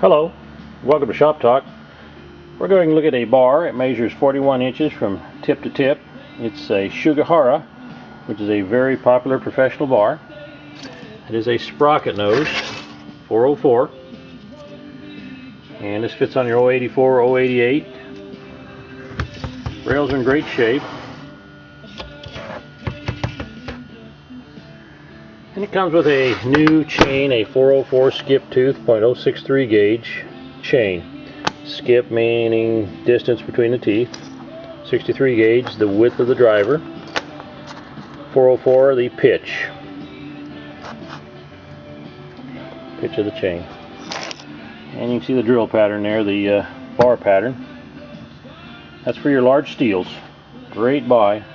Hello, welcome to Shop Talk. We're going to look at a bar. It measures 41 inches from tip to tip. It's a Sugihara, which is a very popular professional bar. It is a sprocket nose, 404, and this fits on your 084 or 088. Rails are in great shape. And it comes with a new chain, a 404 skip tooth .063 gauge chain. Skip meaning distance between the teeth. 63 gauge, the width of the driver. 404, the pitch. Pitch of the chain. And you can see the drill pattern there, the bar pattern. That's for your large steels. Great buy.